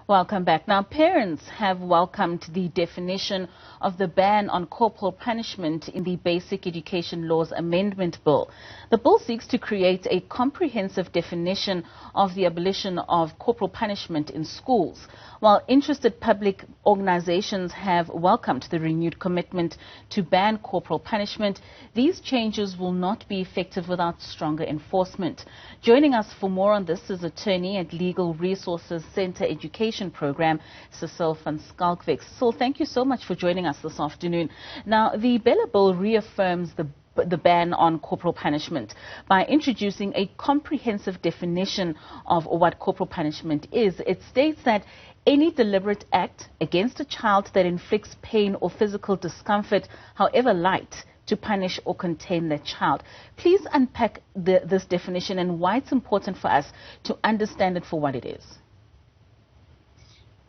Welcome back. Now, parents have welcomed the definition of the ban on corporal punishment in the Basic Education Laws Amendment Bill. The bill seeks to create a comprehensive definition of the abolition of corporal punishment in schools. While interested public organizations have welcomed the renewed commitment to ban corporal punishment, these changes will not be effective without stronger enforcement. Joining us for more on this is attorney at Legal Resources Center Education Program, Cecile van Schalkwy. Cecile, thank you so much for joining us this afternoon. Now, the Bella Bill reaffirms the ban on corporal punishment by introducing a comprehensive definition of what corporal punishment is. It states that any deliberate act against a child that inflicts pain or physical discomfort, however light, to punish or contain that child. Please unpack this definition and why it's important for us to understand it for what it is.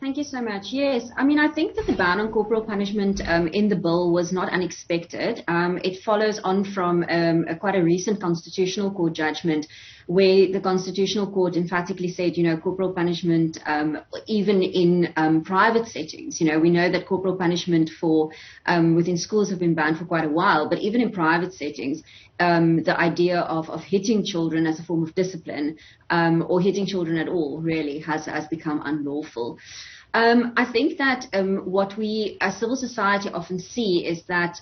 Thank you so much. Yes, I mean, I think that the ban on corporal punishment in the bill was not unexpected. It follows on from quite a recent Constitutional Court judgment where the Constitutional Court emphatically said, corporal punishment, even in private settings, we know that corporal punishment within schools have been banned for quite a while, but even in private settings, the idea of hitting children as a form of discipline or hitting children at all really has become unlawful. I think that what we as civil society often see is that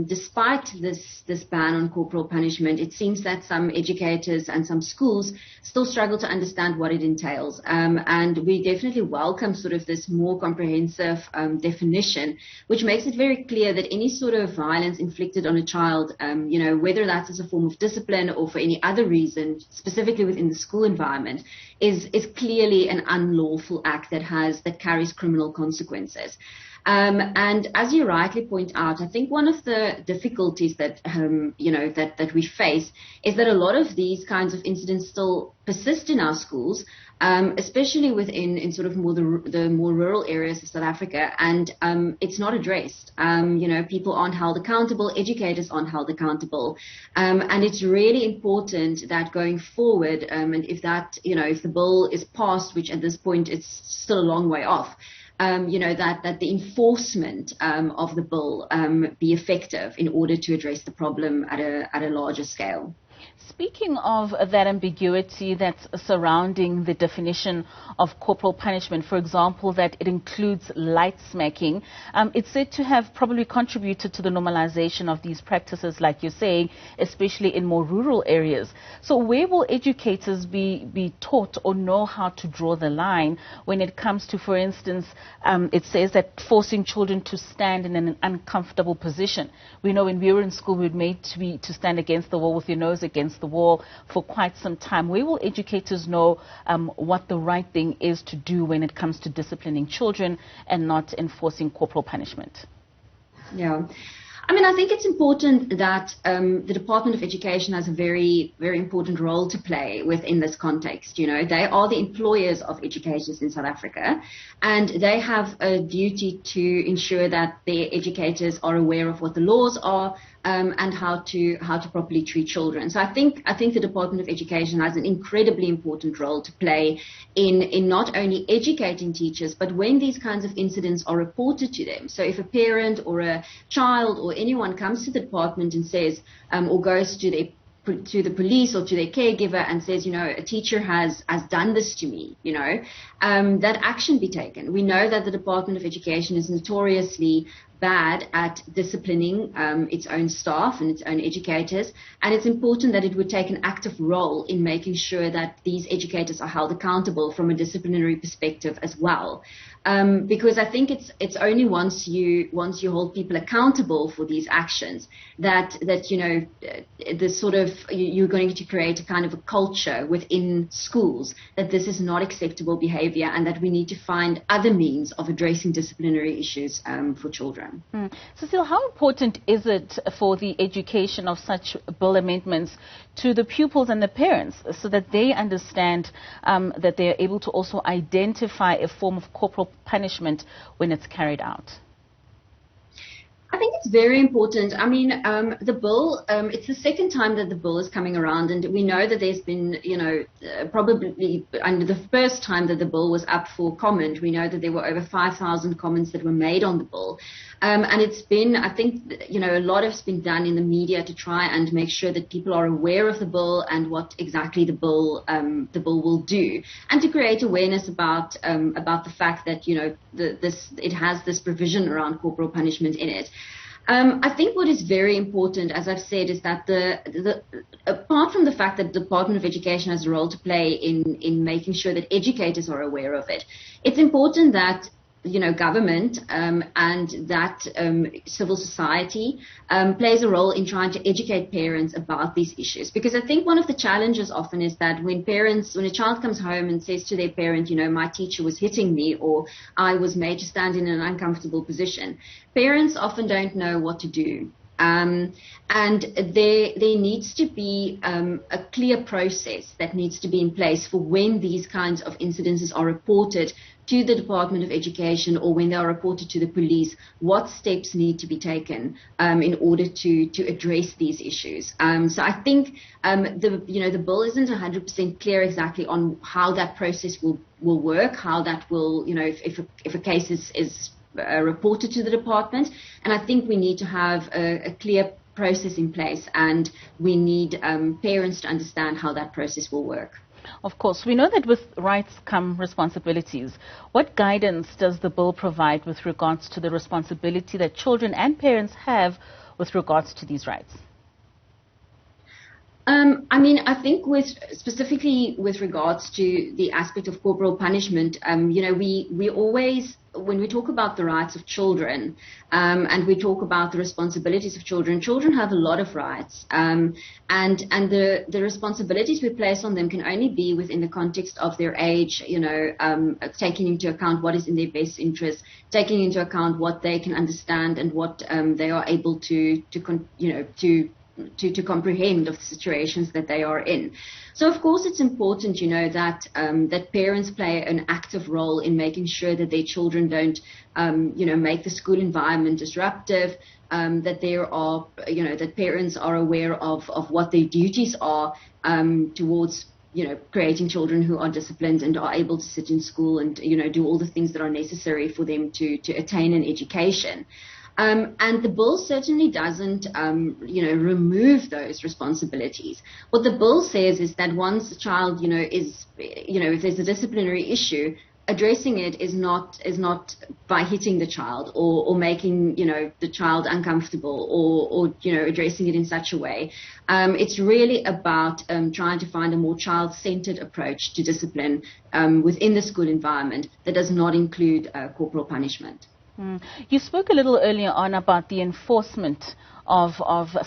despite this ban on corporal punishment, it seems that some educators and some schools still struggle to understand what it entails. And we definitely welcome sort of this more comprehensive definition, which makes it very clear that any sort of violence inflicted on a child, whether that's as a form of discipline or for any other reason, specifically within the school environment, is clearly an unlawful act that carries criminal consequences. And as you rightly point out, I think one of the difficulties that we face is that a lot of these kinds of incidents still persist in our schools, especially in sort of the more rural areas of South Africa, and it's not addressed. People aren't held accountable, educators aren't held accountable, and it's really important that going forward, and if the bill is passed, which at this point it's still a long way off, that the enforcement of the bill be effective in order to address the problem at a larger scale. Speaking of that ambiguity that's surrounding the definition of corporal punishment, for example, that it includes light smacking, it's said to have probably contributed to the normalization of these practices, like you're saying, especially in more rural areas. So where will educators be taught or know how to draw the line when it comes to, for instance, it says that forcing children to stand in an uncomfortable position. We know when we were in school, we were made to stand against the wall with your nose against the wall for quite some time. Where will educators know what the right thing is to do when it comes to disciplining children and not enforcing corporal punishment? Yeah. I mean, I think it's important that the Department of Education has a very, very important role to play within this context. They are the employers of educators in South Africa, and they have a duty to ensure that their educators are aware of what the laws are and how to properly treat children. So I think the Department of Education has an incredibly important role to play in not only educating teachers, but when these kinds of incidents are reported to them. So if a parent or a child or anyone comes to the department and says or goes to the police or to their caregiver and says, a teacher has done this to me, that action be taken. We know that the Department of Education is notoriously bad at disciplining its own staff and its own educators, and it's important that it would take an active role in making sure that these educators are held accountable from a disciplinary perspective as well. Because I think it's only once you hold people accountable for these actions that this sort of you're going to create a kind of a culture within schools that this is not acceptable behavior and that we need to find other means of addressing disciplinary issues for children. Cecile, how important is it for the education of such bill amendments to the pupils and the parents so that they understand that they are able to also identify a form of corporal punishment when it's carried out? I think it's very important. I mean, the bill, it's the second time that the bill is coming around, and we know that there's been, probably under the first time that the bill was up for comment, we know that there were over 5,000 comments that were made on the bill. And it's been, I think, a lot has been done in the media to try and make sure that people are aware of the bill and what exactly the bill will do, and to create awareness about the fact that, it has this provision around corporal punishment in it. I think what is very important, as I've said, is that apart from the fact that the Department of Education has a role to play in making sure that educators are aware of it, it's important that government and that civil society plays a role in trying to educate parents about these issues. Because I think one of the challenges often is that when a child comes home and says to their parent, my teacher was hitting me, or I was made to stand in an uncomfortable position, parents often don't know what to do. And there needs to be a clear process that needs to be in place for when these kinds of incidences are reported to the Department of Education, or when they are reported to the police, what steps need to be taken in order to address these issues. So I think the bill isn't 100% clear exactly on how that process will work, how that will, if a case is reported to the department. And I think we need to have a clear process in place, and we need parents to understand how that process will work. Of course, we know that with rights come responsibilities. What guidance does the bill provide with regards to the responsibility that children and parents have with regards to these rights? I think specifically with regards to the aspect of corporal punishment, we always, when we talk about the rights of children, and we talk about the responsibilities of children have a lot of rights, and the responsibilities we place on them can only be within the context of their age, taking into account what is in their best interest, taking into account what they can understand and what they are able to comprehend of the situations that they are in. So of course it's important, that parents play an active role in making sure that their children don't, make the school environment disruptive, that there are, that parents are aware of what their duties are towards, creating children who are disciplined and are able to sit in school and, do all the things that are necessary for them to attain an education. And the bill certainly doesn't, remove those responsibilities. What the bill says is that once a child, if there's a disciplinary issue, addressing it is not by hitting the child or making, the child uncomfortable or addressing it in such a way. It's really about trying to find a more child-centered approach to discipline within the school environment that does not include corporal punishment. You spoke a little earlier on about the enforcement of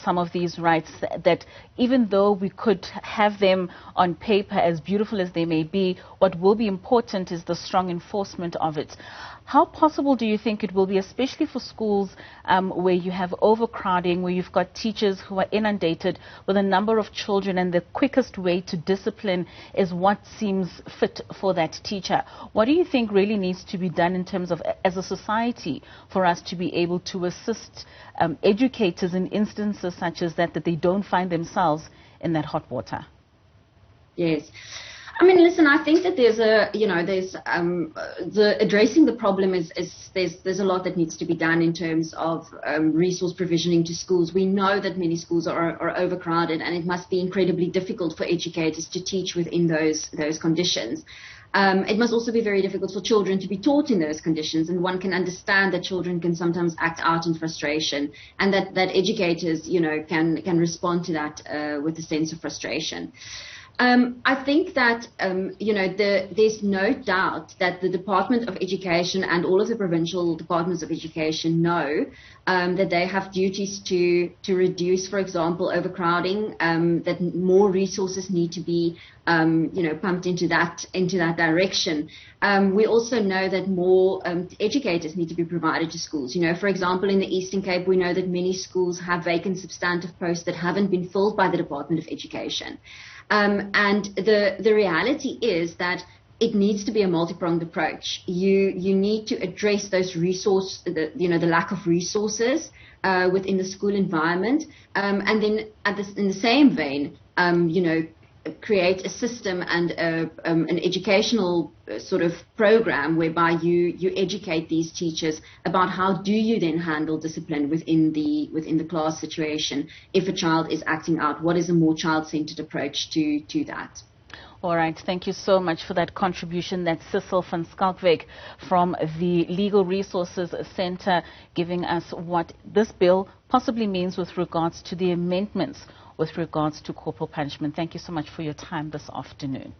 some of these rights, that even though we could have them on paper, as beautiful as they may be, what will be important is the strong enforcement of it. How possible do you think it will be, especially for schools where you have overcrowding, where you've got teachers who are inundated with a number of children, and the quickest way to discipline is what seems fit for that teacher? What do you think really needs to be done in terms of, as a society, for us to be able to assist educators in instances such as that they don't find themselves in that hot water? Yes. I mean, listen, I think that there's addressing the problem there's a lot that needs to be done in terms of resource provisioning to schools. We know that many schools are overcrowded, and it must be incredibly difficult for educators to teach within those conditions. It must also be very difficult for children to be taught in those conditions, and one can understand that children can sometimes act out in frustration, and that educators, can respond to that with a sense of frustration. I think that, there's no doubt that the Department of Education and all of the provincial departments of education know that they have duties to reduce, for example, overcrowding, that more resources need to be, pumped into that direction. We also know that more educators need to be provided to schools. For example, in the Eastern Cape, we know that many schools have vacant substantive posts that haven't been filled by the Department of Education. And the reality is that it needs to be a multi-pronged approach. You need to address those the lack of resources within the school environment, and then in the same vein, create a system and an educational sort of program whereby you educate these teachers about how do you then handle discipline within the class situation if a child is acting out. What is a more child-centered approach to that? All right. Thank you so much for that contribution. That's Cecile van Schalkwy from the Legal Resources Center, giving us what this bill possibly means with regards to the amendments with regards to corporal punishment. Thank you so much for your time this afternoon.